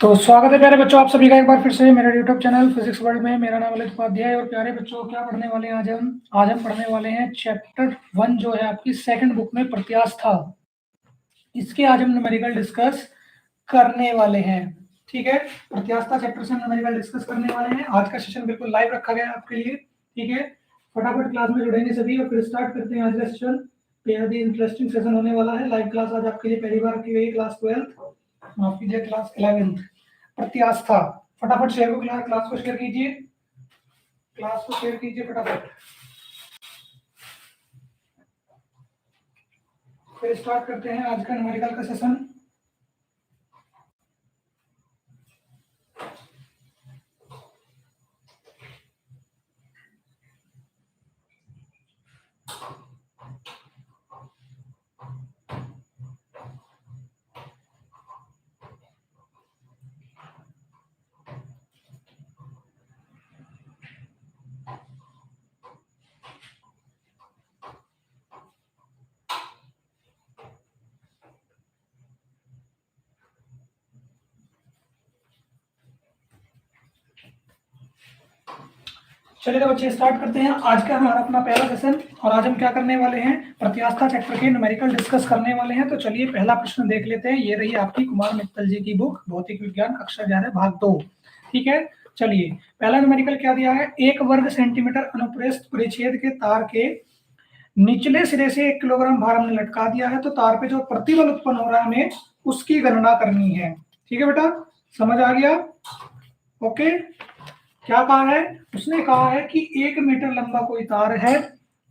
तो स्वागत है प्यारे बच्चों आप सभी का एक बार फिर से मेरे यूट्यूब चैनल फिजिक्स वर्ल्ड में। मेरा नाम ललित उपाध्याय और प्यारे बच्चों क्या पढ़ने वाले हैं आज हम पढ़ने वाले हैं चैप्टर 1 जो है आपकी सेकंड बुक में प्रत्यास्था। इसके आज हम न्यूमेरिकल डिस्कस करने वाले हैं। ठीक है, प्रत्यास्था चैप्टर से हम न्यूमेरिकल डिस्कस करने वाले हैं। आज का सेशन बिल्कुल लाइव रखा गया है आपके लिए। ठीक है, फटाफट क्लास में जुड़ेंगे सभी और फिर स्टार्ट करते हैं आज का सेशन। बेहद ही इंटरेस्टिंग सेशन होने वाला है। लाइव क्लास आज आपके लिए पहली बार रखी गई, क्लास 12th, माफ कीजिए क्लास 11th, प्रत्यास्था। फटाफट शेयर को क्लास को शेयर कीजिए, क्लास को शेयर कीजिए फटाफट। फिर स्टार्ट करते हैं आज का न्यूमेरिकल का सेशन। चलिए तो बच्चे स्टार्ट करते हैं आज का हमारा अपना पहला सेशन। और आज हम क्या करने वाले हैं, प्रत्यास्था चैप्टर के न्यूमेरिकल डिस्कस करने वाले हैं। तो चलिए पहला प्रश्न देख लेते हैं। ये रही आपकी कुमार मित्तल जी की बुक भौतिक विज्ञान कक्षा 11 भाग 2। ठीक है, चलिए पहला न्यूमेरिकल क्या दिया है, 1 वर्ग सेंटीमीटर अनुप्रस्थ परिच्छेद के तार के निचले सिरे से 1 किलोग्राम भार हमने लटका दिया है। तो तार पे जो प्रतिबल उत्पन्न हो रहा है हमें उसकी गणना करनी है। ठीक है बेटा, समझ आ गया? ओके, क्या कहा है उसने, कहा है कि 1 मीटर लंबा कोई तार है।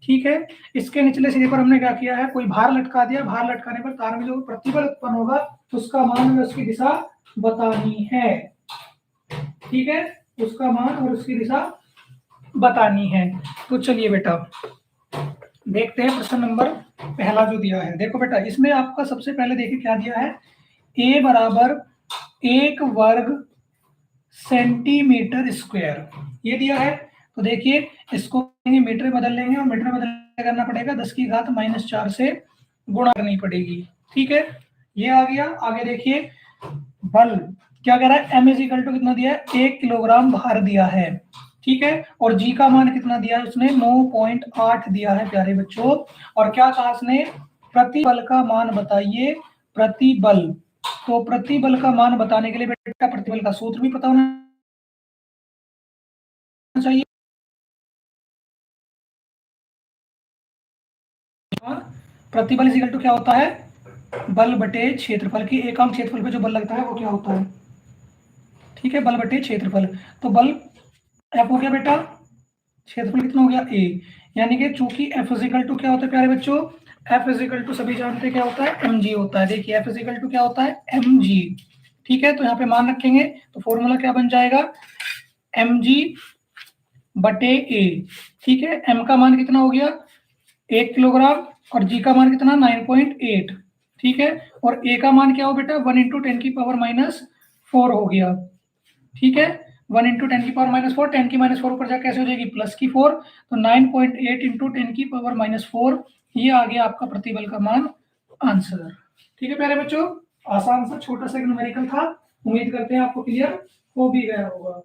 ठीक है, इसके निचले सिरे पर हमने क्या किया है, कोई भार लटका दिया। भार लटकाने पर तार में जो प्रतिबल उत्पन्न होगा उसका मान और उसकी दिशा बतानी है। ठीक है, उसका मान और उसकी दिशा बतानी है। तो चलिए बेटा देखते हैं प्रश्न नंबर पहला जो दिया है। देखो बेटा, इसमें आपका सबसे पहले देखिए क्या दिया है, a बराबर 1 वर्ग सेंटीमीटर स्क्वायर ये दिया है। तो देखिए इसको मीटर में बदल लेंगे और मीटर में बदल करना पड़ेगा 10 की घात -4 से गुणा करनी पड़ेगी। ठीक है, ये आ गया। आगे देखिए बल क्या कह रहा है, m इज इक्वल टू कितना दिया है, 1 किलोग्राम भार दिया है। ठीक है, और g का मान कितना दिया है उसने, 9.8 दिया है प्यारे बच्चों। और क्या कहा उसने, प्रतिबल का मान बताइए, प्रतिबल। तो प्रतिबल का मान बताने के लिए बेटा प्रतिबल का सूत्र भी पता होना चाहिए। प्रतिबल इज इक्वल टू क्या होता है, बल बटे क्षेत्रफल की एकांक क्षेत्रफल पे जो बल लगता है वो क्या होता है। ठीक है, बल बटे क्षेत्रफल। तो बल F हो गया बेटा, क्षेत्रफल कितना हो गया A। यानी कि चूंकि F इज इक्वल टू क्या होता है प्यारे बच्चों, F इज इक्वल टू सभी जानते हैं क्या होता है, mg होता है। देखिए F इज इक्वल टू क्या होता है, mg। ठीक है, तो यहाँ पे मान रखेंगे तो फॉर्मूला क्या बन जाएगा, mg बटे A। ठीक है, m का मान कितना हो गया 1 किलोग्राम और g का मान कितना 9.8। ठीक है, और a का मान क्या हो बेटा 1 × 10⁻⁴ हो गया। ठीक है, 1 × 10⁻⁴, 10⁻⁴ ऊपर जाकर कैसे हो जाएगी +4। तो 9.8 × 10⁻⁴, ये आ गया आपका प्रतिबल का मान, आंसर। ठीक है प्यारे बच्चों, आसान सा छोटा सा न्यूमेरिकल था। उम्मीद करते हैं आपको क्लियर हो भी गया होगा।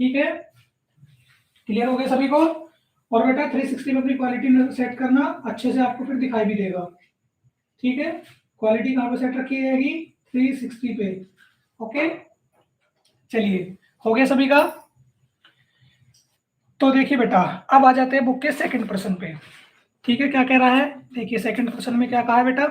ठीक है, क्लियर हो गया सभी को। और बेटा 360 में अपनी क्वालिटी सेट करना, अच्छे से आपको फिर दिखाई भी देगा। ठीक है, क्वालिटी कहाँ पे सेट रखी जाएगी, 360 पे। ओके, चलिए हो गया सभी का। तो देखिए बेटा अब आ जाते हैं बुक के सेकंड प्रश्न पे। ठीक है, क्या कह रहा है, देखिए सेकंड प्रश्न में क्या कहा है बेटा,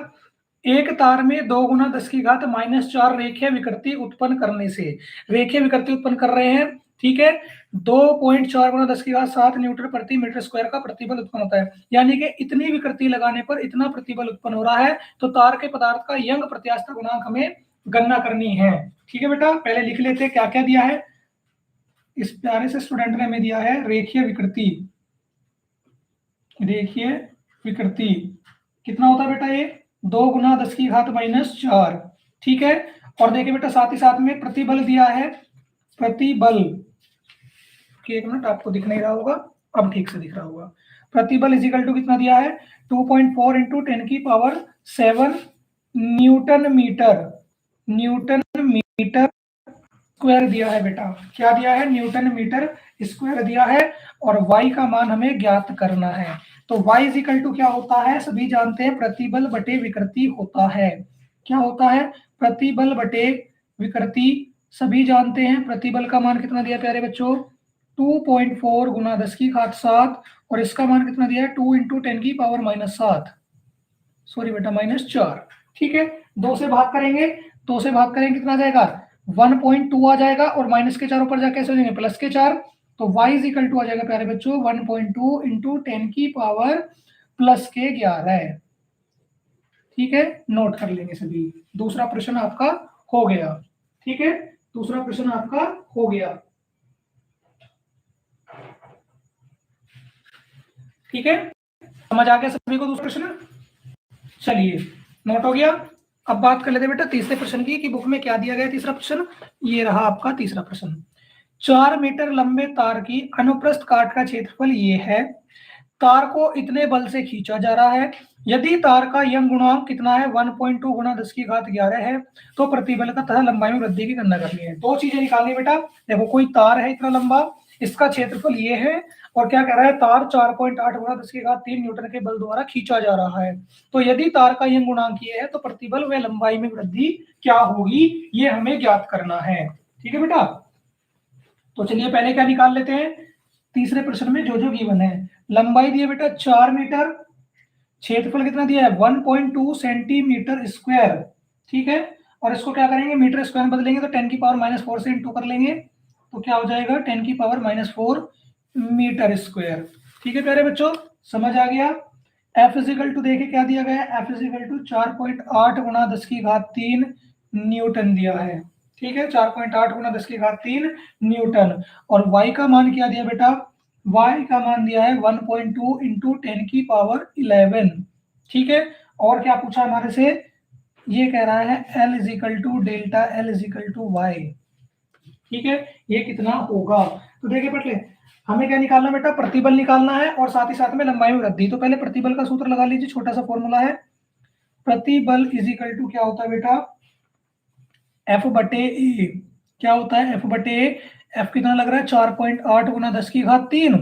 एक तार में 2 × 10 की घात -4 रेखीय विकृति उत्पन्न करने से, रेखीय विकृति उत्पन्न कर रहे हैं। ठीक है, 2.4 × 10 की घात 7 न्यूटन प्रति मीटर स्क्वायर का प्रतिबल उत्पन्न होता है। यानी कि इतनी विकृति लगाने पर इतना प्रतिबल उत्पन्न हो रहा है। तो तार के पदार्थ का यंग प्रत्यास्था गुणांक हमें गणना करनी है। ठीक है बेटा, पहले लिख लेते हैं क्या क्या दिया है। इस प्यारे से स्टूडेंट ने हमें दिया है रेखीय विकृति। रेखीय विकृति कितना होता है बेटा, ये 2 × 10 की घात -4। ठीक है, और देखिए बेटा साथ ही साथ में प्रतिबल दिया है, प्रतिबल कि 1 मिनट आपको दिख नहीं रहा होगा, अब ठीक से दिख रहा होगा। प्रतिबल इज इक्वल टू कितना दिया है, 2.4 × 10⁻⁷ newton metre, newton metre square दिया है बेटा, क्या दिया है, न्यूटन मीटर स्क्वायर दिया है, और y का मान हमें ज्ञात करना है। तो y इज इक्वल टू क्या होता है, सभी जानते हैं, प्रतिबल बटे विकृति होता है। क्या होता है, प्रतिबल बटे विकृति, सभी जानते हैं। प्रतिबल का मान कितना दिया प्यारे बच्चों, 2.4 गुना 10 की घात 7, और इसका मान कितना दिया है, 2 इंटू 10 की पावर -7, सॉरी बेटा -4। ठीक है, 2 से भाग करेंगे, 2 से भाग करेंगे कितना आ जाएगा, 1.2 आ जाएगा, और माइनस के 4 ऊपर जाके कैसे हो जाएंगे, प्लस के 4। तो y इज इक्वल टू आ जाएगा प्यारे बच्चों 1.2 इंटू 10 की पावर प्लस के 11। ठीक है, नोट कर लेंगे सभी। दूसरा प्रश्न आपका हो गया। ठीक है, दूसरा प्रश्न आपका हो गया। ठीक है, समझ आ गया सभी को दूसरा प्रश्न। चलिए, नोट हो गया। अब बात कर लेते हैं बेटा तीसरे प्रश्न की, कि बुक में क्या दिया गया तीसरा प्रश्न। ये रहा आपका तीसरा प्रश्न। 4 मीटर लंबे तार की अनुप्रस्थ काट का क्षेत्रफल ये है। तार को इतने बल से खींचा जा रहा है। यदि तार का यंग गुणांक कितना है, 1.2 गुना 10 की घात 11 है, तो प्रतिबल का तथा लंबाई में वृद्धि की गणना करनी है। दो चीजें निकालनी बेटा। देखो, कोई तार है इतना लंबा, इसका क्षेत्रफल ये है, और क्या कह रहा है, तार 4.8 गुना 10 की घात 3 न्यूटन के बल द्वारा खींचा जा रहा है। तो यदि तार का यंग गुणांक ये है, तो प्रतिबल व लंबाई में वृद्धि क्या होगी, ये हमें ज्ञात करना है। ठीक है बेटा, तो चलिए पहले क्या निकाल लेते हैं। तीसरे प्रश्न में जो जो गिवन है, लंबाई दी है बेटा 4 मीटर, क्षेत्रफल कितना दिया है, 1.2 सेंटीमीटर स्क्वायर। ठीक है, और इसको क्या करेंगे, मीटर स्क्वायर में बदलेंगे तो 10 की पावर -4 से इंटू कर लेंगे, तो क्या हो जाएगा 10 की पावर -4 मीटर स्क्वायर। ठीक है प्यारे बच्चों, समझ आ गया। एफ इजिकल टू देखिए क्या दिया गया है, एफ इजिकल टू 4.8 गुना 10 की घात 3 न्यूटन दिया है। ठीक है, 4.8 गुना 10 की घात 3 न्यूटन, और y का मान क्या दिया बेटा, y का मान दिया है 1.2 इंटू 10 की पावर 11। ठीक है, और क्या पूछा हमारे से, ये कह रहा है L is equal to delta L is equal to Y. ठीक है, ये कितना होगा, तो देखिए पटले, हमें क्या निकालना बेटा, प्रतिबल निकालना है, और साथ ही साथ में लंबाई में वृद्धि। तो पहले प्रतिबल का सूत्र लगा लीजिए, छोटा सा फॉर्मूला है, प्रतिबल इजिकल टू क्या होता है बेटा, एफ बटे ए। क्या होता है, एफ बटे ए। एफ कितना लग रहा है, 4.8 गुना 10 की घात 3,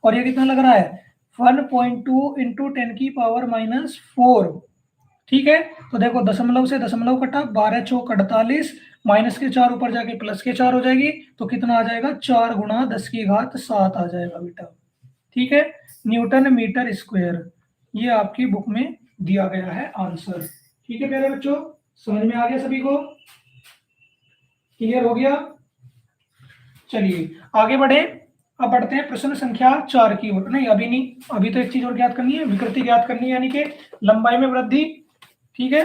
और ये कितना लग रहा है, 1.2 इंटू 10 की पावर -4। ठीक है, तो देखो दशमलव से दशमलव कटा, 12 चौक 48, माइनस के 4 ऊपर जाके प्लस के 4 हो जाएगी, तो कितना आ जाएगा, 4 गुना 10 की घात 7 आ जाएगा बेटा। ठीक है, न्यूटन मीटर स्क्वायर, ये आपकी बुक में दिया गया है आंसर। ठीक है प्यारे बच्चों, समझ में आ गया सभी को, क्लियर हो गया। चलिए आगे बढ़े। अब बढ़ते हैं प्रश्न संख्या 4 की ओर। नहीं अभी नहीं, अभी तो एक चीज और ज्ञात करनी है, विकृति ज्ञात करनी है, यानी कि लंबाई में वृद्धि। ठीक है,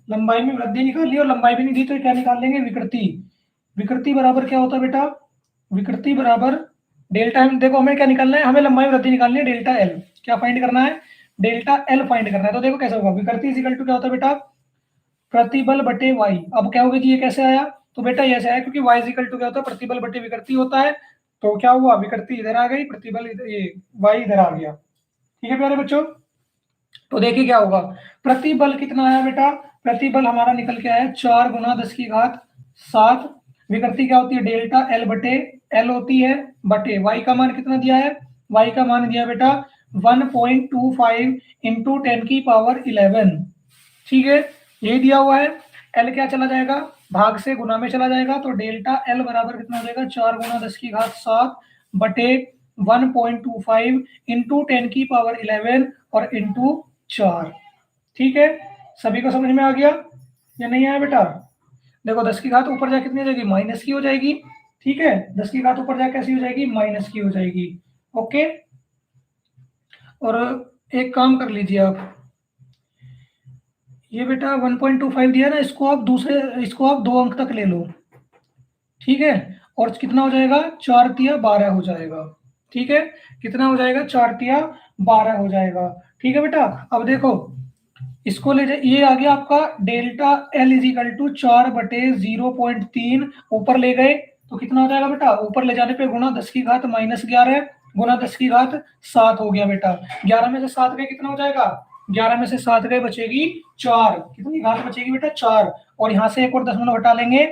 लंबाई में वृद्धि निकाल ली, और लंबाई भी नहीं दी तो क्या निकाल लेंगे, विकृति। विकृति बराबर क्या होता है बेटा, विकृति बराबर डेल्टा। देखो हमें क्या निकालना है, हमें लंबाई में वृद्धि निकालनी है, डेल्टा एल। क्या फाइंड करना है, डेल्टा एल फाइंड करना है। तो देखो कैसे होगा, विकृति इक्वल टू क्या होता है बेटा, प्रतिबल बटे वाई। अब क्या होगा जी, ये कैसे आया, तो बेटा ये ऐसे आया क्योंकि वाई इक्वल टू क्या होता है, प्रतिबल बटे विकृति होता है। तो क्या हुआ, विकृति इधर आ गई, प्रतिबल इधर, ये वाई इधर आ गया। ठीक है प्यारे बच्चों, तो देखिए क्या होगा, प्रतिबल कितना आया बेटा, प्रतिबल हमारा निकल के आया 4 गुना 10 की घात 7। विकृति क्या होती है, डेल्टा एल बटे एल होती है, बटे वाई का मान कितना दिया है, वाई का मान दिया बेटा 1.25 इंटू 10 की पावर 11। ठीक है, यही दिया हुआ है। एल क्या चला जाएगा, भाग से गुना में चला जाएगा, तो डेल्टा एल बराबर कितना हो जाएगा, 4 गुना 10 की घात 7 बटे 1.25 इंटू 10 की पावर 11 और इंटू 4। ठीक है, सभी को समझ में आ गया या नहीं आया बेटा। देखो 10 की घात ऊपर जाए कितनी हो जाएगी, माइनस की हो जाएगी। ठीक है, 10 की घात ऊपर जाए कैसी हो जाएगी, माइनस की हो जाएगी। ओके, और एक काम कर लीजिए आप, ये बेटा 1.25 दिया ना, इसको आप 2 अंक तक ले लो। ठीक है, और कितना हो जाएगा, 4 तिया 12 हो जाएगा। ठीक है, कितना हो जाएगा, 4 तिया 12 हो जाएगा। ठीक है बेटा, अब देखो इसको ले जाए, ये आ गया आपका delta L is equal to 4 बटे 0.3, ऊपर ले गए तो कितना हो जाएगा बेटा, ऊपर ले जाने पे गुना 10 की घात -11 गुना 10 की घात 7 हो गया बेटा। 11 में से 7 गए कितना हो जाएगा, 11 में से 7 गए बचेगी 4। कितनी घात बचेगी बेटा, 4, और यहाँ से एक और दशमलव हटा लेंगे,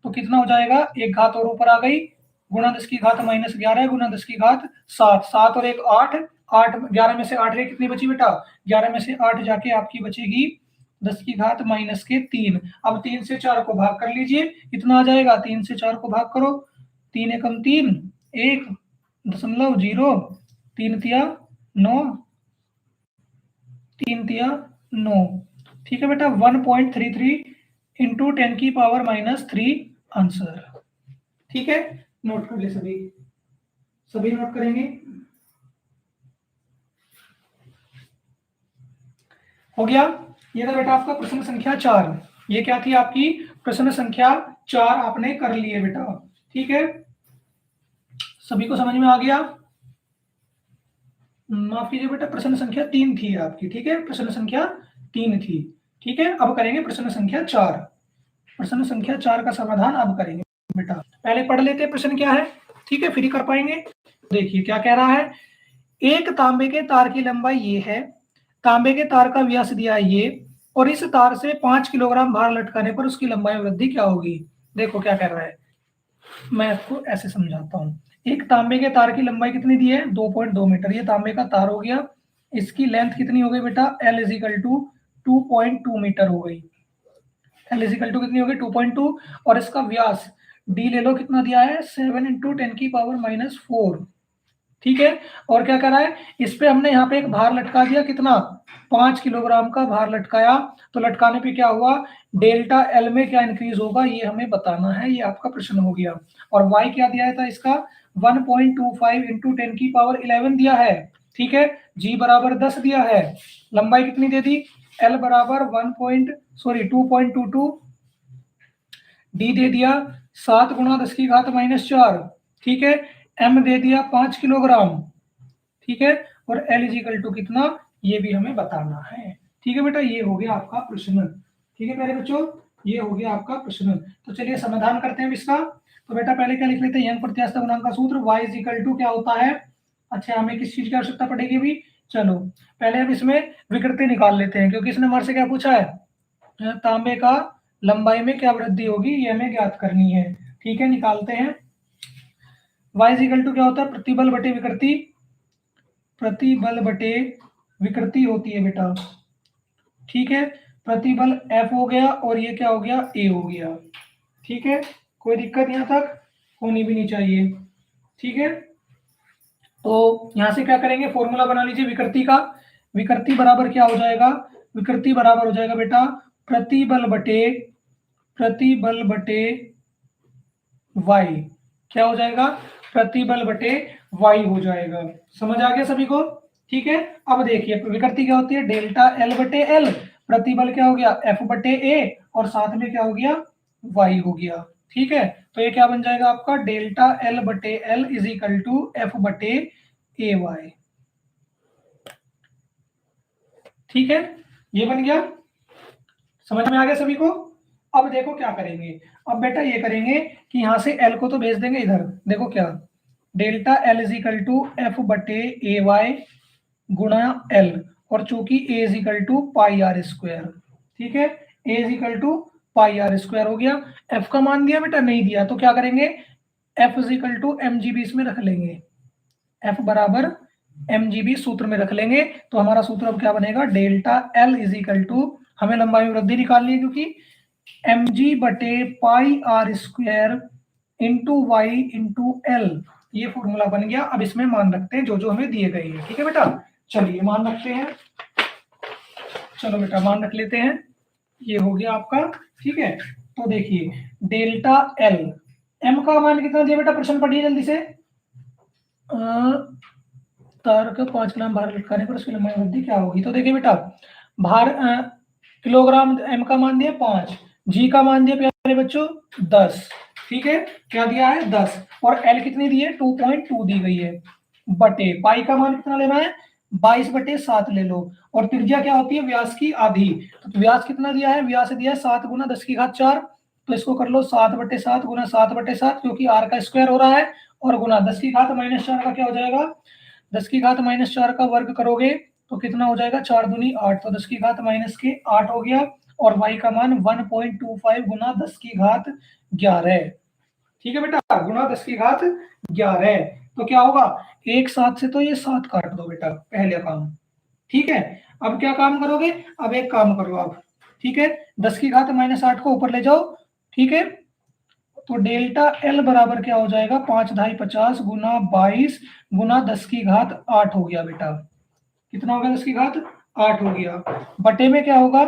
तो कितना हो जाएगा, एक घात और ऊपर आ गई, गुणा 10 की घात -11 गुणा 10 की घात 7, 7 और 1 8, 8 11 में से 8 गई, कितनी बची बेटा, 11 में से 8 जाके आपकी बचेगी 10 की घात -3। अब 3 से 4 को भाग कर लीजिए, कितना आ जाएगा, 3 से 4 को भाग करो, 3 एकम 3, 1.0, 3 तिया 9, 3 तिया 9। ठीक है बेटा, 1.33 इंटू 10 की पावर -3 आंसर। ठीक है, नोट कर ले सभी, सभी नोट करेंगे। हो गया, ये था बेटा आपका प्रश्न संख्या 4। ये क्या थी आपकी, प्रश्न संख्या 4 आपने कर लिए बेटा। ठीक है, सभी को समझ में आ गया। माफ कीजिए बेटा, प्रश्न संख्या 3 थी आपकी। ठीक है, प्रश्न संख्या 3 थी। ठीक है, अब करेंगे प्रश्न संख्या 4। प्रश्न संख्या 4 का समाधान अब करेंगे बेटा। पहले पढ़ लेते हैं प्रश्न क्या है, ठीक है, फिर ही कर पाएंगे। देखिए क्या कह रहा है, एक तांबे के तार की लंबाई ये है, तांबे के तार का व्यास दिया है ये, और इस तार से 5 किलोग्राम भार लटकाने पर उसकी लंबाई में वृद्धि क्या होगी। देखो क्या कह रहा है, मैं आपको ऐसे समझाता हूँ। एक तांबे के तार की लंबाई कितनी दी है, 2.2 मीटर। ये तांबे का तार हो गया, इसकी लेंथ कितनी हो गई बेटा, L इजिकल टू 2.2 मीटर हो गई। L इजिकल टू कितनी हो गई, 2.2, और इसका व्यास D ले लो, कितना दिया है, 7 इंटू 10 की पावर -4। ठीक है, और क्या करा है, इस पे हमने यहाँ पे एक भार लटका दिया, कितना, 5 किलोग्राम का भार लटकाया। तो लटकाने पे क्या हुआ, डेल्टा एल में क्या इंक्रीज होगा, ये हमें बताना है। ये आपका प्रश्न हो गया। और वाई क्या दिया था इसका, 1.25 इंटू 10 की पावर 11 दिया है। ठीक है, जी बराबर 10 दिया है, लंबाई कितनी दे दी, एल बराबर 2.22, डी दे दिया 7 गुणा 10 की घात -4। ठीक है, एम दे दिया 5 किलोग्राम। ठीक है, और एल इजिकल टू कितना, ये भी हमें बताना है। ठीक है बेटा, ये हो गया आपका प्रश्न। ठीक है प्यारे बच्चों, ये हो गया आपका प्रश्न। तो चलिए समाधान करते हैं इसका। तो बेटा पहले क्या लिख लेते हैं, यंग प्रत्यास्थ गुणांक का सूत्र, y इजिकल टू क्या होता है। अच्छा, हमें किस चीज की आवश्यकता पड़ेगी अभी, चलो पहले हम इसमें विकृति निकाल लेते हैं, क्योंकि इसने हमारे से क्या पूछा है, तांबे का लंबाई में क्या वृद्धि होगी, ये हमें ज्ञात करनी है। ठीक है, निकालते हैं। y इजिकल टू क्या होता है, प्रतिबल बटे विकृति, प्रतिबल बटे विकृति होती है बेटा। ठीक है, प्रतिबल F हो गया, और ये क्या हो गया, A हो गया। ठीक है, कोई दिक्कत यहाँ तक होनी भी नहीं चाहिए। ठीक है, तो यहां से क्या करेंगे, फॉर्मूला बना लीजिए विकृति का। विकृति बराबर क्या हो जाएगा, विकृति बराबर हो जाएगा बेटा, प्रतिबल बटे y। क्या हो जाएगा, प्रतिबल बटे y हो जाएगा। समझ आ गया सभी को। ठीक है, अब देखिए विकृति क्या होती है, डेल्टा L बटे L, प्रतिबल क्या हो गया, F बटे A, और साथ में क्या हो गया, y हो गया। ठीक है, तो ये क्या बन जाएगा आपका, डेल्टा L बटे L is equal to F बटे AY। ठीक है, ये बन गया, समझ में आ गया सभी को। अब देखो क्या करेंगे, अब बेटा ये करेंगे कि यहां से L को तो भेज देंगे इधर। देखो क्या, delta L is equal to F बटे AY गुणा L, और चूंकि A is equal to pi are square. ठीक है, A is equal to pi are square हो गया। F का मान दिया बेटा, नहीं दिया, तो क्या करेंगे, F is equal to mgb इसमें रख लेंगे, F बराबर mgb सूत्र में रख लेंगे। तो हमारा सूत्र अब क्या बनेगा, delta L is equal to, हमें लंबाई में वृद्धि निकालनी है, क्योंकि mg बटे pi are square into Y into L, ये फॉर्मूला बन गया। अब इसमें मान रखते हैं जो जो हमें दिए गए हैं। ठीक है बेटा, चलिए मान रखते हैं, चलो बेटा मान रख लेते हैं, ये हो गया आपका। ठीक है, तो देखिए डेल्टा एल, एम का मान कितना दिया बेटा, प्रश्न पढ़िए जल्दी से। तार का 5 ग्राम भार लटकाने पर उसकी लंबाई वृद्धि क्या होगी। तो देखिए बेटा, भार किलोग्राम, एम का मान दिया 5, जी का मान दिया प्यारे बच्चों 10। ठीक है, क्या दिया है 10, और एल कितनी दी है, 2.2 दी गई है, बटे पाई का मान कितना लेना है, 22 बटे 7 ले लो, और त्रिज्या क्या होती है, व्यास की आधी। तो व्यास कितना दिया है, व्यास दिया है 7 गुना 10 की घात 4। तो इसको कर लो 7 बटे 7 गुना 7 बटे 7, क्योंकि आर का स्क्वायर हो रहा है, और गुना 10 की घात -4 का क्या हो जाएगा, 10 की घात -4 का वर्ग करोगे तो कितना हो जाएगा, 4 दूनी 8, तो 10 की घात -8 हो गया। और y का मान 1.25 गुना 10 की घात 11। ठीक है बेटा, गुना 10 की घात 11। तो क्या होगा, एक साथ से तो ये 7 काट दो बेटा, पहले काम। ठीक है, अब क्या काम करोगे, अब एक काम करो आप। ठीक है, 10 की घात -8 को ऊपर ले जाओ। ठीक है, तो डेल्टा एल बराबर क्या हो जाएगा, 5 ढाई 50 गुना 22 गुना 10 की घात 8 हो गया बेटा। कितना हो गया, 10 की घात 8 हो गया। बटे में क्या होगा,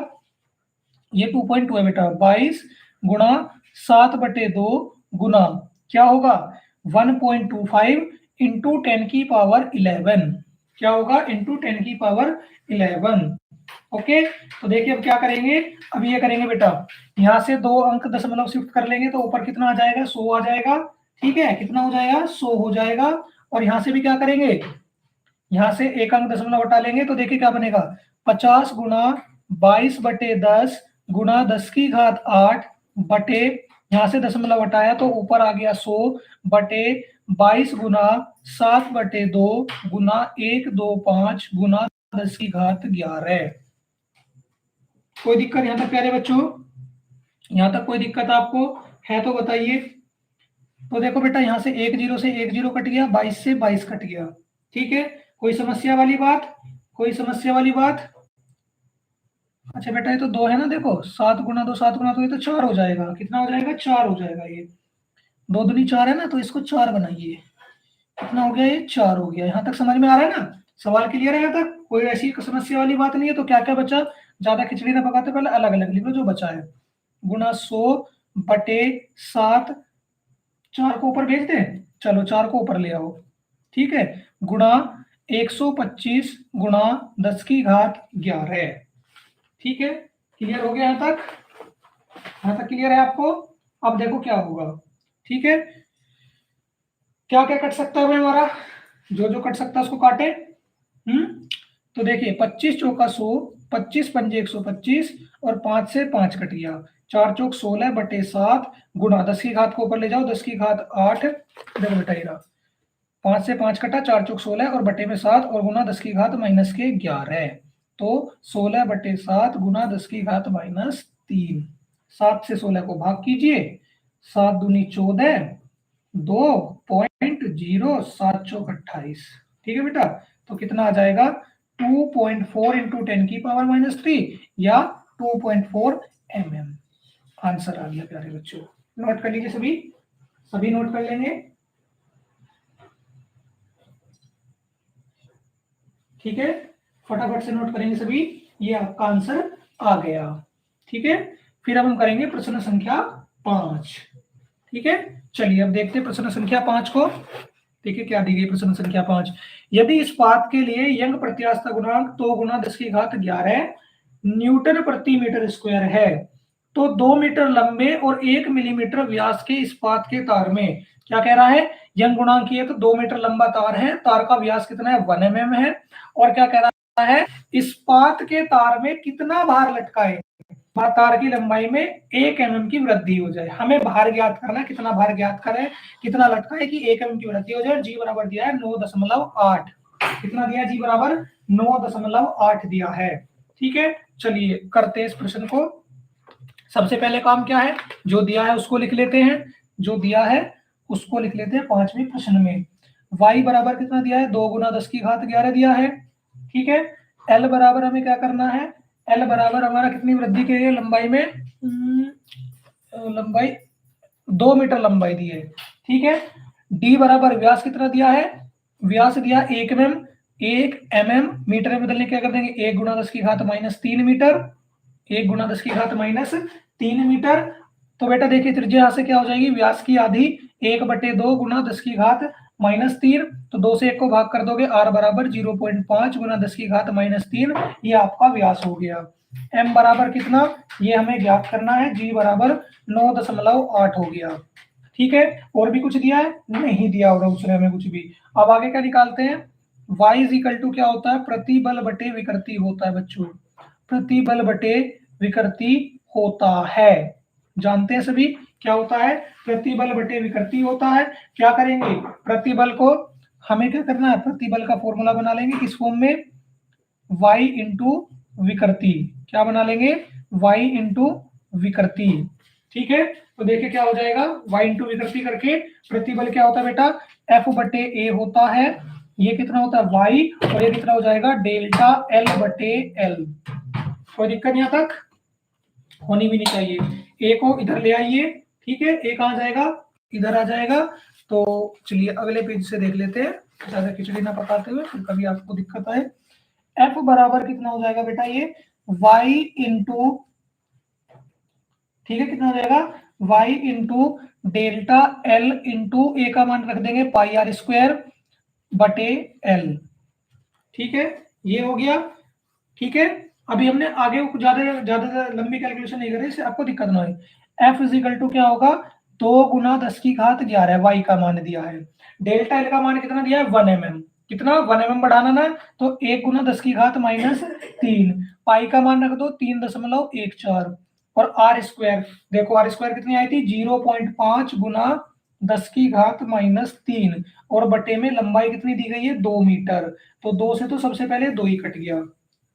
ये 2.2 है बेटा, 22 गुणा 7/2 गुना क्या होगा 1.25 इंटू 10 की पावर 11। क्या होगा, इंटू 10 की पावर 11। ओके, तो देखिए अब क्या करेंगे, अब ये करेंगे बेटा, यहाँ से 2 अंक दशमलव शिफ्ट कर लेंगे तो ऊपर कितना आ जाएगा, 100 आ जाएगा। ठीक है, कितना हो जाएगा, 100 हो जाएगा। और यहाँ से भी क्या करेंगे, यहाँ से 1 अंक दशमलव हटा लेंगे तो देखिए क्या बनेगा, 50 गुना 22/10 गुना 10 की घात 8 बटे, यहाँ से दशमलव हटाया तो ऊपर आ गया 100 बटे 22 गुना 7/2 गुना 125 गुना 10 की घात 11। कोई दिक्कत यहाँ तक प्यारे बच्चों, यहाँ तक कोई दिक्कत आपको है तो बताइए। तो देखो बेटा, यहाँ से 1 0 से 1 0 कट गया, 22 से 22 कट गया। ठीक है, कोई समस्या वाली बात, कोई समस्या वाली बात। अच्छा बेटा, ये तो 2 है ना, देखो 7 गुना 2 7 गुना 2, ये तो 4 हो जाएगा। कितना हो जाएगा, 4 हो जाएगा। ये 2 दूनी 4 है ना, तो इसको 4 बनाइए। कितना हो गया, ये 4 हो गया। यहाँ तक समझ में आ रहा है ना, सवाल क्लियर है यहाँ तक, कोई ऐसी समस्या वाली बात नहीं है। तो क्या क्या बचा, ज्यादा खिचड़ी ना पकाते, पहले अलग अलग लिख लो जो बचा है। गुना 100/7, 4 को ऊपर भेज दें, चलो 4 को ऊपर ले आओ। ठीक है, गुणा 125 गुणा 10 की घात 11। ठीक है, क्लियर हो गया यहाँ तक, यहाँ तक क्लियर है आपको। अब देखो क्या होगा। ठीक है, क्या क्या कट सकता है भाई हमारा, जो जो कट सकता है उसको काटे। तो देखिए 25 चौका 100, 25 पंजे 125 और 5 से 5 कट गया, 4 चौक 16/7 गुणा 10 की घात को ऊपर ले जाओ, 10 की घात 8। देखो बेटा, ये 5 से 5 कटा, 4 चौक 16 और बटे में 7 और गुना 10 की घात -11। तो 16/7 गुना 10 की घात -3। 7 से 16 को भाग कीजिए, 7 दूनी 14, 2.0, 7 चौक 28। ठीक है बेटा, तो कितना आ जाएगा, 2.4 इंटू 10 की पावर -3 या 2.4 mm। आंसर आ गया प्यारे बच्चों। नोट कर लीजिए, सभी सभी नोट कर लेंगे। ठीक है, फटाफट से नोट करेंगे सभी, ये आपका आंसर आ गया। ठीक है, फिर अब हम करेंगे प्रश्न संख्या 5। ठीक है, चलिए अब देखते हैं प्रश्न संख्या 5 को। देखिए क्या दी गई प्रश्न संख्या 5। यदि इस पात के लिए यंग प्रत्यास्थ गुणांक 2 गुना 10 की घात 11 न्यूटन प्रति मीटर स्क्वायर है, तो 2 मीटर लंबे और 1 मिलीमीटर व्यास के इस्पात के तार में, क्या कह रहा है, यंग गुणांक ये तो 2 मीटर लंबा तार है, तार का व्यास कितना है, 1 mm है। और क्या कह रहा है, इस्पात के तार में कितना भार लटकाए, तार की लंबाई में 1 mm की वृद्धि हो जाए। हमें भार ज्ञात करना है, कितना भार ज्ञात करें, कितना लटकाए कि 1 mm की वृद्धि हो जाए। जी बराबर दिया है 9.8। कितना दिया, जी बराबर 9.8 दिया है। ठीक है, चलिए करते हैं इस प्रश्न को। सबसे पहले काम क्या है, जो दिया है उसको लिख लेते हैं, जो दिया है उसको लिख लेते हैं। 5वें प्रश्न में y बराबर कितना दिया है, 2 गुना 10 की घात 11 दिया है। ठीक है, l बराबर हमें क्या करना है, l बराबर हमारा कितनी वृद्धि के लिए, लंबाई में लंबाई 2 मीटर लंबाई दी है। ठीक है, d बराबर व्यास कितना दिया है, व्यास दिया 1 mm, 1 mm मीटर में बदलने क्या कर देंगे, 1 गुना 10 की घात -3 मीटर, 1 गुना 10 की घात -3 मीटर। तो बेटा देखिए त्रिज्या यहाँ से क्या हो जाएगी, व्यास की आधी, 1/2 गुना 10 की घात -3। तो 2 से 1 को भाग कर दोगे, r बराबर 0.5 गुना 10 की घात -3, ये आपका व्यास हो गया। m बराबर कितना, ये हमें ज्ञात करना है, g बराबर 9.8 हो गया। ठीक है, और भी कुछ दिया है, नहीं दिया होगा उसने हमें कुछ भी। अब आगे क्या निकालते हैं, y इक्वल टू क्या होता है, प्रतिबल बटे विकृति होता है बच्चों, प्रतिबल बटे विकृति होता है। जानते हैं सभी क्या होता है, प्रतिबल बटे विकृति होता है। क्या करेंगे, प्रतिबल को हमें क्या करना है, प्रतिबल का फॉर्मूला बना लेंगे किस फॉर्म में, y इंटू विकृति। क्या बना लेंगे, y इंटू विकृति। ठीक है, तो देखिए क्या हो जाएगा, y इंटू विकृति करके प्रतिबल क्या होता है बेटा, F बटे ए होता है। ये कितना होता है y, और ये कितना हो जाएगा डेल्टा L बटे L। कोई दिक्कत यहाँ तक होनी भी नहीं चाहिए। ए को इधर ले आइए, ठीक है, ए कहाँ जाएगा, इधर आ जाएगा। तो चलिए अगले पेज से देख लेते हैं, ज्यादा खिचड़ी ना पकाते हुए फिर कभी आपको दिक्कत आए। एफ बराबर कितना हो जाएगा बेटा, ये y इंटू, ठीक है, कितना हो जाएगा y into delta L into A का मान रख देंगे पाई आर स्क्वायर बटे L। ठीक है, ये हो गया। ठीक है, अभी हमने आगे ज्यादा ज्यादा लंबी कैलकुलेशन नहीं करी, इससे आपको दिक्कत ना हो। एफ इजिकल टू क्या होगा, 2 × 10⁻11 वाई का मान दिया है। डेल्टा एल का मान कितना दिया है 1 mm, कितना 1 mm बढ़ाना ना, तो 1 × 10⁻³ पाई का मान रख दो 3.14, और आर स्क्वायर, देखो आर स्क्वायर कितनी आई थी 0.5 × 10⁻³ और बटे में लंबाई कितनी दी गई है 2 मीटर। तो 2 से तो सबसे पहले 2 ही कट गया,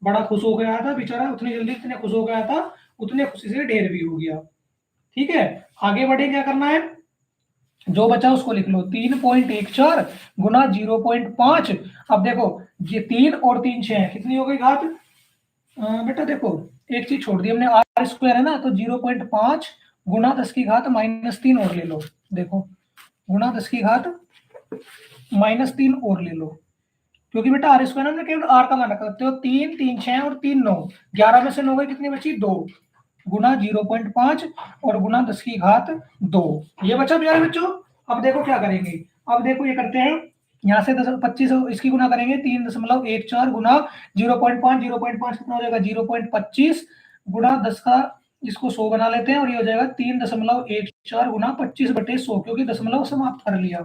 बड़ा खुश हो गया था बेचारा, उतनी जल्दी इतने खुश हो गया था, उतने खुशी से ढेर भी हो गया। ठीक है, आगे बढ़े, क्या करना है, जो बचा उसको लिख लो 3.14 गुना 0.5। अब देखो ये 3 और 3 6 कितनी हो गई घात, बेटा देखो एक चीज छोड़ दी हमने, आर स्क्वायर है ना, तो 0.5 गुना 10⁻³ और ले लो, देखो गुना 10⁻³ और ले लो, क्योंकि बेटा आर स्क्वायर हमने केवल आर का मान रखा, तो 3 3 6 और 3 9, 11 में से 9 गई, कितनी बची 2 गुना 0.5 और गुना 10⁻², ये बचा प्यारे बच्चों। अब देखो क्या करेंगे, अब देखो ये करते हैं, यहाँ से 25 इसकी गुना करेंगे 3.14 गुना 0.5, 0.5 कितना हो जाएगा 0.25 गुना 10 का, इसको 100 बना लेते हैं, और ये हो जाएगा 3.14 गुना 25/100, क्योंकि दशमलव समाप्त कर लिया,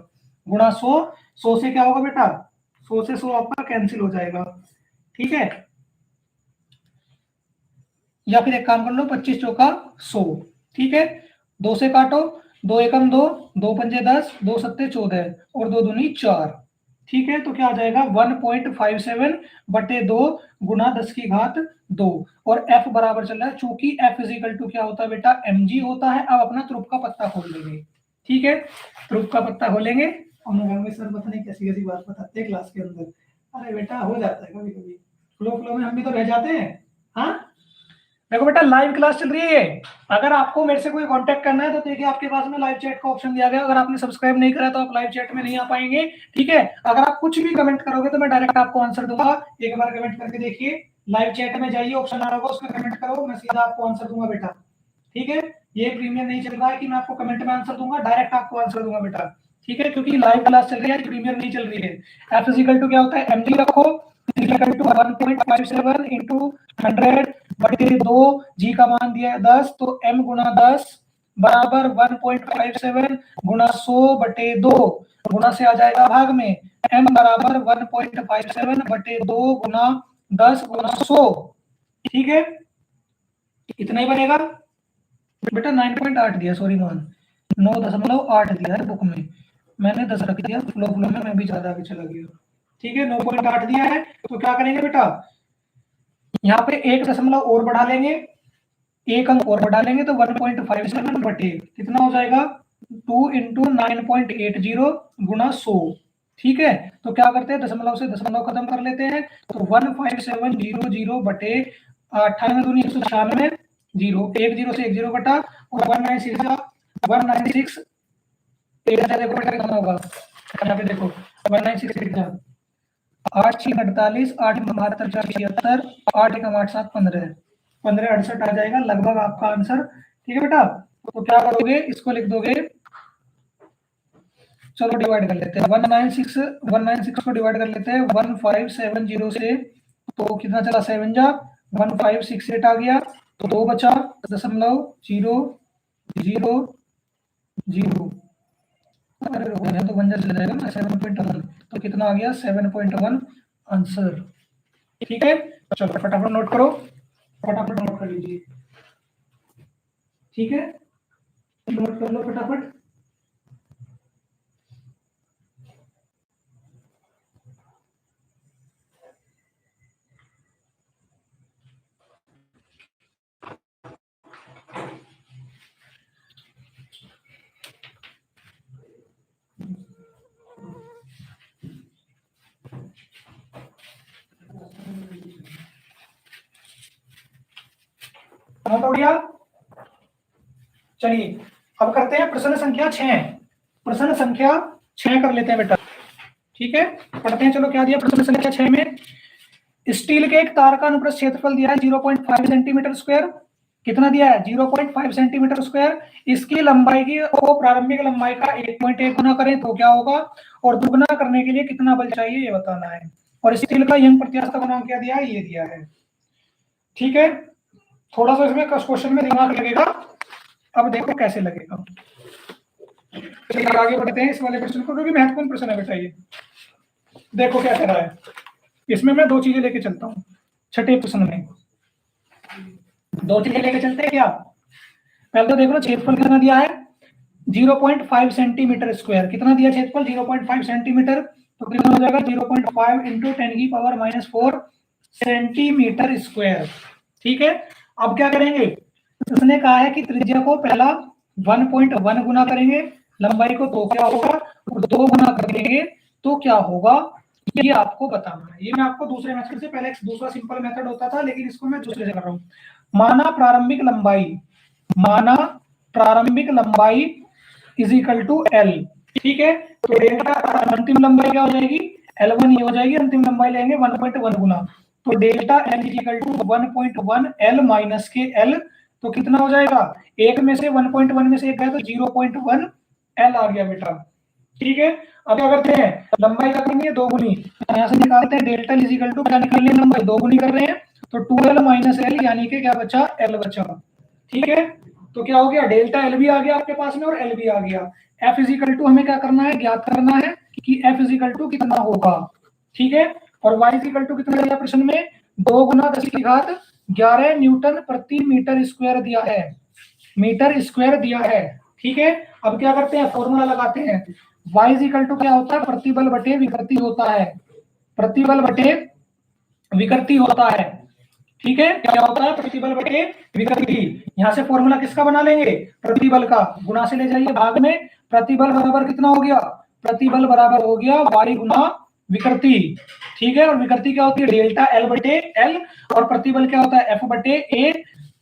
गुना 100। 100 से क्या होगा बेटा, 100 से 100 आपका कैंसिल हो जाएगा। ठीक है, या फिर एक काम कर लो 25 चौका 100। ठीक है, 2 से काटो, 2 एकम 2, 2 पंजे 10, 2 सत्ते 14 और 2 दूनी 4। ठीक है, तो क्या आ जाएगा 1.57/2 गुना 10⁻²। और f बराबर चल रहा है, चूंकि f इजिकल टू क्या होता है बेटा mg होता है। अब अपना ध्रुव का पत्ता खोल लेंगे। ठीक है, ध्रुव का पत्ता खोलेंगे, हम सर पता नहीं कैसी कैसी बात बताते हैं क्लास के अंदर, अरे बेटा हो जाता है कभी कभी, फ्लो फ्लो में हम भी तो रह जाते हैं। हाँ देखो बेटा लाइव क्लास चल रही है, अगर आपको मेरे से कोई कांटेक्ट करना है तो देखिए आपके पास में लाइव चैट का ऑप्शन दिया गया, अगर आपने सब्सक्राइब नहीं करा तो आप लाइव चैट में नहीं आ पाएंगे। ठीक है, अगर आप कुछ भी कमेंट करोगे तो मैं डायरेक्ट आपको आंसर दूंगा। एक बार कमेंट करके देखिए, लाइव चैट में जाइए, ऑप्शन आ रहा होगा उसमें कमेंट करो, मैं सीधा आपको आंसर दूंगा बेटा। ठीक है, ये प्रीमियम नहीं चल रहा है कि मैं आपको कमेंट में आंसर दूंगा, डायरेक्ट आपको आंसर दूंगा बेटा। ठीक है, क्योंकि लाइव क्लास चल रही है, प्रीमियम नहीं चल रही है। एफ इजिकल टू क्या होता है mg रखो, इजिकल टू 1.57 इंटू 100/2, जी का मान दिया है 10, तो m गुना 10 बराबर 1.57 गुना 100/2, गुना से आ जाएगा भाग में, m बराबर 1.57/2 गुना 10 गुना 100। ठीक है, इतना ही बनेगा बेटा, 9.8 दिया, सॉरी मान 9.8 दिया है बुक में, मैंने 10 रख दिया, फ्लो फ्लो में मैं भी ज्यादा आगे चला गया। ठीक है, 9.8 दिया है, तो क्या करेंगे बेटा, यहाँ पे 1 दशमलव और बढ़ा लेंगे, 1 अंक और बढ़ा लेंगे, तो 1.57 बटे कितना हो जाएगा 2 इंटू 9.80 गुना 100। ठीक है, तो क्या करते हैं दशमलव से दशमलव खत्म कर लेते हैं, तो 15700 बटे 98 दूनी 196, 0 1 0 से 1 0 कटा, और 196 देखो बेटा कितना होगा, यहाँ पे देखो 196 8 6 48, 8 72 4 76, 8 1 8 7 15, 15 68 आ जाएगा लगभग आपका आंसर। ठीक है बेटा, तो क्या करोगे, इसको लिख दोगे, चलो डिवाइड कर लेते हैं, 196 को डिवाइड कर लेते हैं 1570 से, तो कितना चला 7 जा 1568 आ गया, तो 2 बचा 0.000, अरे हो गया तो 1 चला जाएगा ना 7.1, तो कितना आ गया 7.1 आंसर। ठीक है, चलो फटाफट नोट करो, फटाफट नोट कर लीजिए। ठीक है, नोट कर लो फटाफट। नोट हो गया। चलिए अब करते हैं प्रश्न संख्या 6। प्रश्न संख्या 6 कर लेते हैं बेटा। ठीक है, पढ़ते हैं। चलो क्या दिया प्रश्न संख्या 6 में। स्टील के एक तार का अनुप्रस्थ क्षेत्रफल दिया है 0.5 सेंटीमीटर स्क्वायर। कितना दिया है? 0.5 सेंटीमीटर स्क्वायर। इसकी लंबाई की को प्रारंभिक लंबाई का 1.1 गुना करें तो क्या होगा, और दुगुना करने के लिए कितना बल चाहिए ये बताना है। और स्टील का यंग प्रत्यास्थ गुणांक क्या दिया है? ये दिया है। ठीक है, थोड़ा सा इसमें क्वेश्चन में दिमाग लगेगा, अब देखो कैसे लगेगा। चलिए आगे बढ़ते हैं इस वाले प्रश्न को, क्योंकि महत्वपूर्ण प्रश्न है बेटा ये। देखो क्या कह रहा है इसमें, मैं दो चीजें लेके चलता हूँ। छठे प्रश्न में दो चीजें लेके चलते हैं क्या। पहले तो देखो क्षेत्रफल कितना दिया है? 0.5 सेंटीमीटर स्क्वायर। कितना दिया क्षेत्रफल? 0.5 सेंटीमीटर। तो कितना हो जाएगा? 0.5 इंटू 10⁻⁴ सेंटीमीटर स्क्वायर। ठीक है, अब क्या करेंगे? उसने कहा है कि त्रिज्या को पहला 1.1 गुना करेंगे, लंबाई को तो क्या होगा, और 2 गुना करेंगे तो क्या होगा, ये आपको बताना है। ये मैं आपको दूसरे मेथड से, पहले दूसरा सिंपल मेथड होता था, लेकिन इसको मैं दूसरे से कर रहा हूँ। माना प्रारंभिक लंबाई इज इक्वल टू एल। ठीक है, तो डेल्टा अंतिम लंबाई क्या हो जाएगी? L1 ये हो जाएगी। अंतिम लंबाई लेंगे 1.1 गुना, तो delta L is equal to 1.1 L minus के L। तो कितना हो जाएगा? एक में से 1.1 में से एक गया तो 0.1 L आ गया बेटा। ठीक है, अब क्या करते हैं? लंबाई क्या करनी है? 2 गुनी। यहाँ से निकालते हैं डेल्टा इज इक्वल टू, क्या निकालनी है? लंबाई 2 गुनी कर रहे हैं, तो 2L माइनस L यानी कि क्या बचा? L बचा। ठीक है, तो क्या हो गया? डेल्टा L भी आ गया आपके पास में और L भी आ गया। F इज इक्वल टू हमें क्या करना है? ज्ञात करना है कि F इज इक्वल टू कितना होगा। ठीक है, और Y इज इक्वल टू कितना दिया प्रश्न में? 2 गुना 10⁻11 न्यूटन प्रति मीटर स्क्वायर दिया है। मीटर स्क्वायर दिया है। ठीक है, अब क्या करते हैं? फॉर्मूला लगाते हैं। Y इज इक्वल टू क्या होता है? प्रतिबल बटे विकृति होता है। प्रतिबल बटे विकृति होता है। ठीक है, क्या होता है? प्रतिबल बटे विकृति। यहां से फॉर्मूला किसका बना लेंगे? प्रतिबल का। गुणा से ले जाइए भाग में। प्रतिबल बराबर कितना हो गया? प्रतिबल बराबर हो गया y गुना विकृति। ठीक है, और विकृति क्या होती है? डेल्टा L बटे L, और प्रतिबल क्या होता है? F बटे A।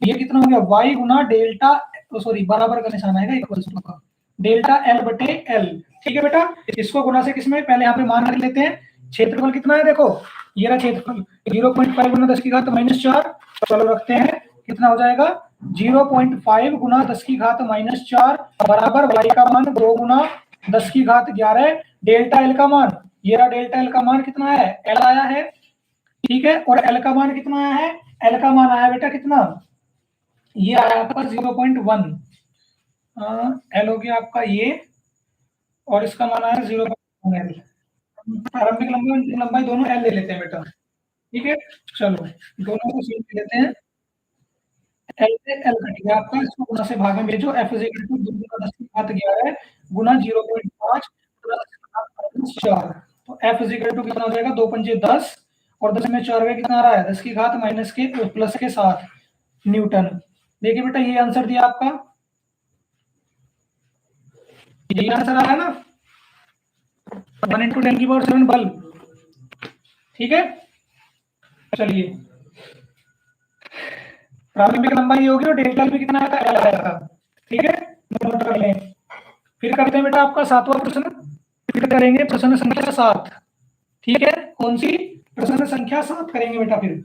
ये कितना हो गया? y गुना डेल्टा, सॉरी बराबर का निशान आएगा, इक्वल टू का, डेल्टा L बटे L। ठीक है बेटा, इसको गुणा से किसमें? पहले यहाँ पे मान रख लेते हैं। क्षेत्रफल कितना है? देखो ये रहा क्षेत्रफल, 0.5 गुना 10⁻⁻4। चलो रखते हैं, कितना हो जाएगा? 0.5 गुना 10⁻⁻4 बराबर y का मान 2 गुना 10⁻11 डेल्टा L का मान। ये रहा डेल्टा L का मान कितना है? L आया है। ठीक है, और L का मान कितना आया है? L का मान आया बेटा कितना? ये आया आपका 0.1। L हो गया आपका ये, और इसका मान आया 0.1 L। प्रारंभिक लंबाई अंतिम लंबाई दोनों L ले लेते हैं बेटा। ठीक है, चलो दोनों को सेम लेते हैं। L से L कट गया आपका, इसको गुना से भाग में भेजो। F इज इक्वल टू 2 गुना 10⁻11 गुना 0.5 प्लस 4। तो F इज इक्वल टू कितना हो जाएगा? 2 पंजे 10, और 10 में 4 का कितना आ रहा है? 10⁻माइनस के प्लस के 7 न्यूटन। देखिए बेटा ये आंसर दिया आपका, ये आंसर आ रहा है ना, 1 × 10⁻7 बल। ठीक है, चलिए प्रारंभिक लंबाई होगी और डेल्टा भी कितना आएगा? L आएगा। ठीक है, नोट कर लें। फिर करते हैं बेटा आपका 7वां प्रश्न। फिर करेंगे प्रश्न संख्या 7। ठीक है, कौन सी? प्रश्न संख्या 7 करेंगे बेटा फिर।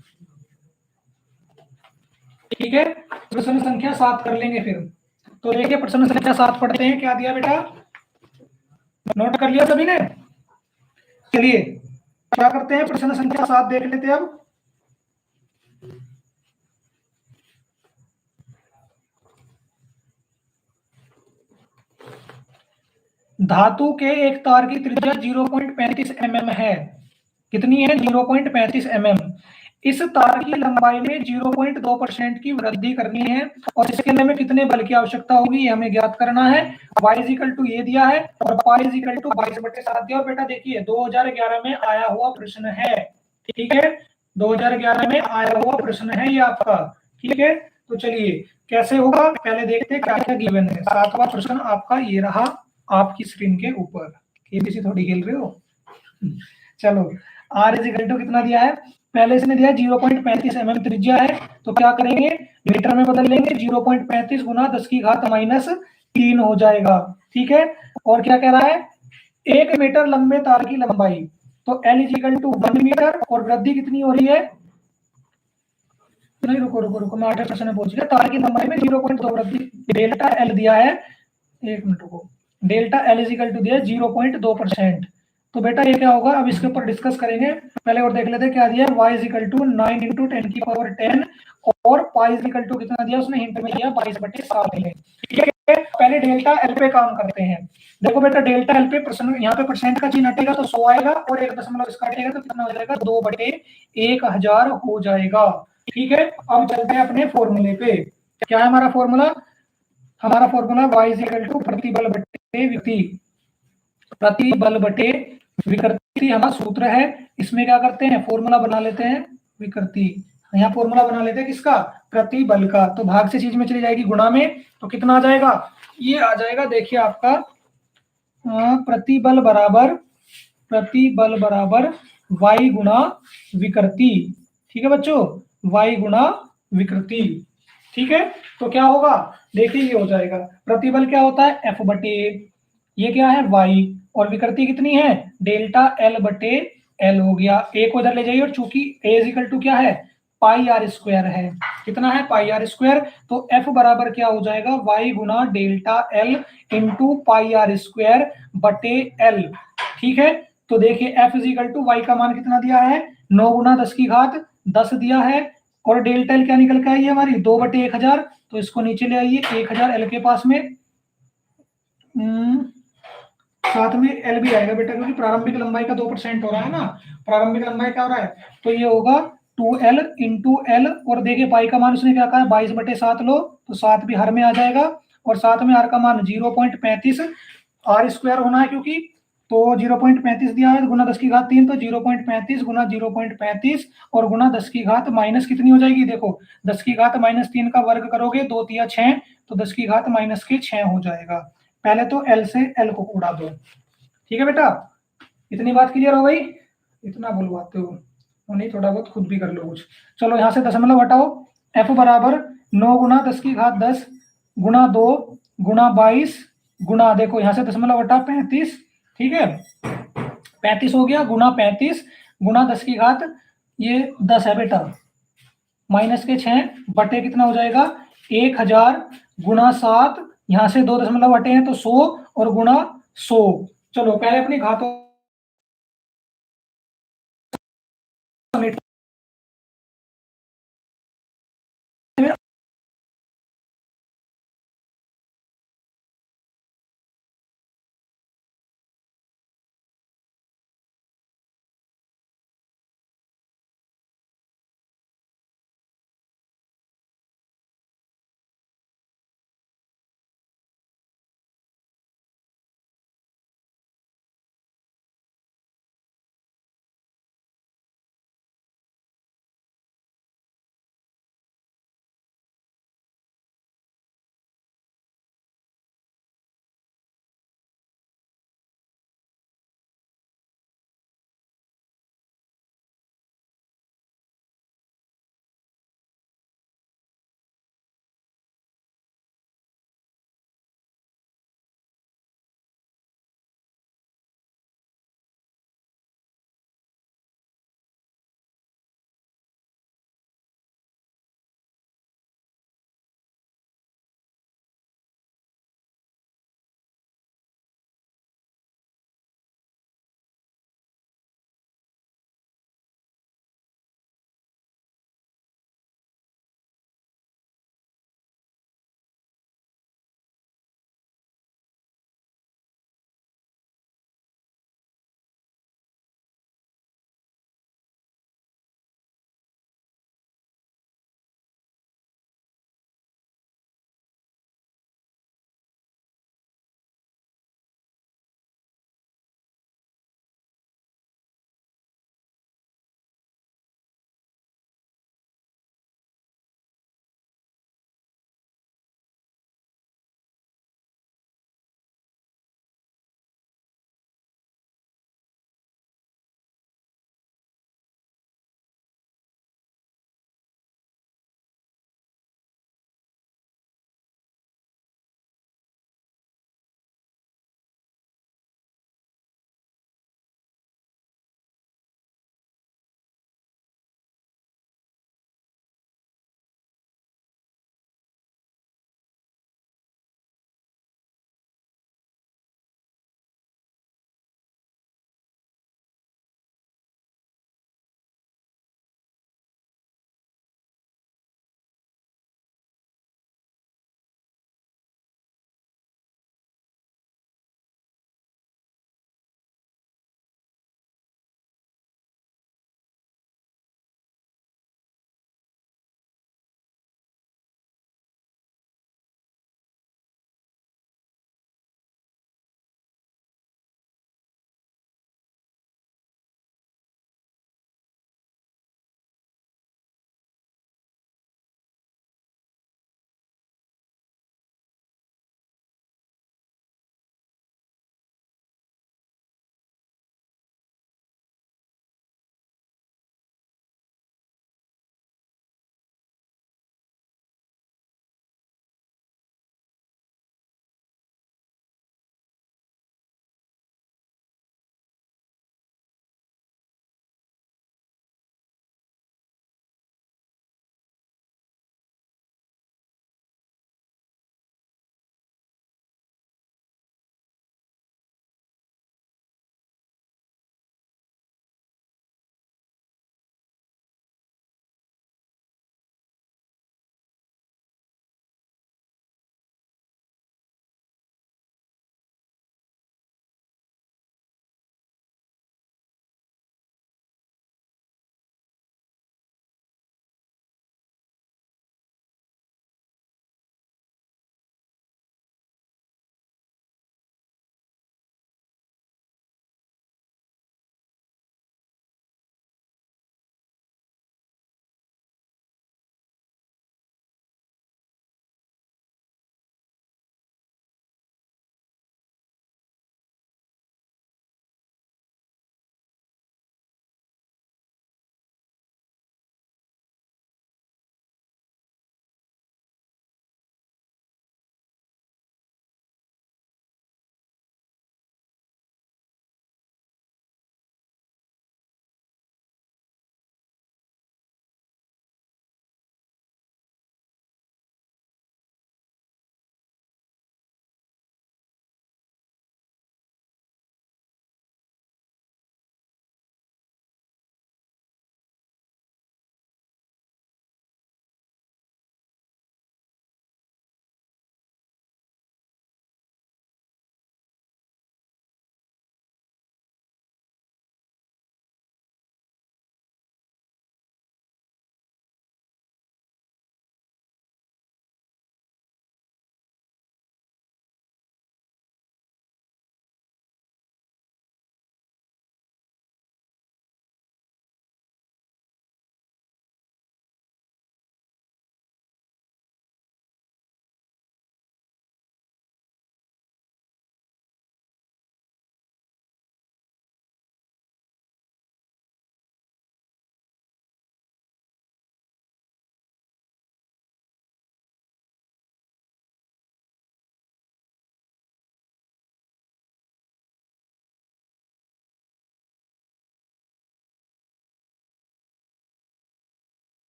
ठीक है, प्रश्न संख्या 7 कर लेंगे फिर। तो देखिए प्रश्न संख्या 7 पढ़ते हैं। क्या दिया बेटा? नोट कर लिया सभी ने? चलिए क्या करते हैं? प्रश्न संख्या 7 देख लेते हैं अब। धातु के एक तार की त्रिज्या 0.35 mm है। कितनी है? 0.35 mm। इस तार की लंबाई में 0.2% की वृद्धि करनी है, और इसके लिए हमें कितने बल की आवश्यकता होगी ये हमें ज्ञात करना है। y इज इक्वल टू ये दिया है, और पाई इज इक्वल टू 22/7 दिया। और बेटा देखिए 2011 में आया हुआ प्रश्न है। ठीक है, 2011 में आया हुआ प्रश्न है ये आपका। ठीक है, तो चलिए कैसे होगा पहले देखते हैं क्या क्या गिवन है। 7वां प्रश्न आपका ये रहा आपकी स्क्रीन के ऊपर। केबीसी थोड़ी खेल रहे हो। चलो r इज इक्वल टू कितना दिया है, पहले इसने दिया 0.35 mm त्रिज्या है, तो क्या करेंगे मीटर में बदल लेंगे, 0.35 गुना 10 की घात -3 हो जाएगा। ठीक है, और क्या कह रहा है 1 मीटर लंबे तार की लंबाई, तो L is equal to 1 metre, और वृद्धि कितनी हो रही है, नहीं रुको रुको रुको, मैं 8 में पहुंच गया, तार की लंबाई में 0.2 वृद्धि, डेल्टा L दिया है, 1 मिनट रुको, delta L is equal to दिया 0.2%। तो बेटा ये क्या होगा, अब इसके ऊपर डिस्कस करेंगे, पहले और देख लेते हैं क्या दिया है, y is equal to 9 into 10 की पावर 10, और पाई इज इक्वल टू कितना दिया उसने हिंट में दिया 22/7 है। ठीक है, पहले डेल्टा एल पे काम करते हैं। देखो बेटा डेल्टा एल पे परसेंट, यहाँ पे परसेंट का चिन्ह हटेगा तो 100 आएगा, और 1 इसका हटेगा तो कितना हो जाएगा 2/1000 हो जाएगा। ठीक है, अब चलते हैं अपने फॉर्मूले पे। क्या है हमारा फॉर्मूला, हमारा formula y is equal to प्रतिबल बटे विकृति, प्रतिबल बटे विकृति हमारा सूत्र है। इसमें क्या करते हैं फॉर्मूला बना लेते हैं विकृति, यहाँ फॉर्मूला बना लेते हैं किसका, प्रतिबल का, तो भाग से चीज में चली जाएगी गुणा में, तो कितना आ जाएगा, ये आ जाएगा देखिए आपका प्रतिबल बराबर y गुणा विकृति। ठीक है बच्चों, y गुणा विकृति। ठीक है, तो क्या होगा देखिए ये हो जाएगा, प्रतिबल क्या होता है F बटे, ये क्या है y, और विकृति कितनी है डेल्टा L बटे L हो गया, एक को इधर ले जाइए, और चूंकि a इज इक्वल टू क्या है पाई आर स्क्वायर है, कितना है पाई आर स्क्वायर, तो F बराबर क्या हो जाएगा y गुना delta L into pi are square बटे L। ठीक है, तो देखिए F is equal to y का मान कितना दिया है 9 गुना 10 की घात 10 दिया है, और डेल्टा L क्या निकल के आई है हमारी 2/1000, तो इसको नीचे ले आइए 1000 L के पास में, साथ में L भी आएगा बेटा, क्योंकि प्रारंभिक लंबाई का 2% हो रहा है ना, प्रारंभिक लंबाई क्या हो रहा है, तो ये होगा 2L इंटू L, और देखिए पाई का मान उसने क्या कहा है 22/7 लो, तो 7 भी हर में आ जाएगा, और साथ में r का मान 0.35 r स्क्वायर होना है, क्योंकि तो 0.35 दिया है गुना 10 की घात 3, तो 0.35 गुना 0.35 और गुना 10 की घात माइनस कितनी हो जाएगी, देखो 10 की घात -3 का वर्ग करोगे 2 तिया 6, तो 10 की घात -6 हो जाएगा। पहले तो L से L को उड़ा दो। ठीक है बेटा, इतनी बात क्लियर हो गई, इतना बुलवाते हो नहीं, थोड़ा बहुत खुद भी कर लो कुछ। चलो यहाँ से दशमलव हटाओ, F बराबर 9 गुना 10 की घात 10 गुना 2 गुना 22 गुना, देखो यहाँ से दशमलव हटा 35, ठीक है 35 हो गया, गुना 35 गुना 10 की घात ये 10 है बेटा, माइनस के 6 बटे कितना हो जाएगा 1000 गुना 7, यहाँ से 2 दशमलव हटे हैं तो 100, और गुना 100। चलो पहले अपनी घातों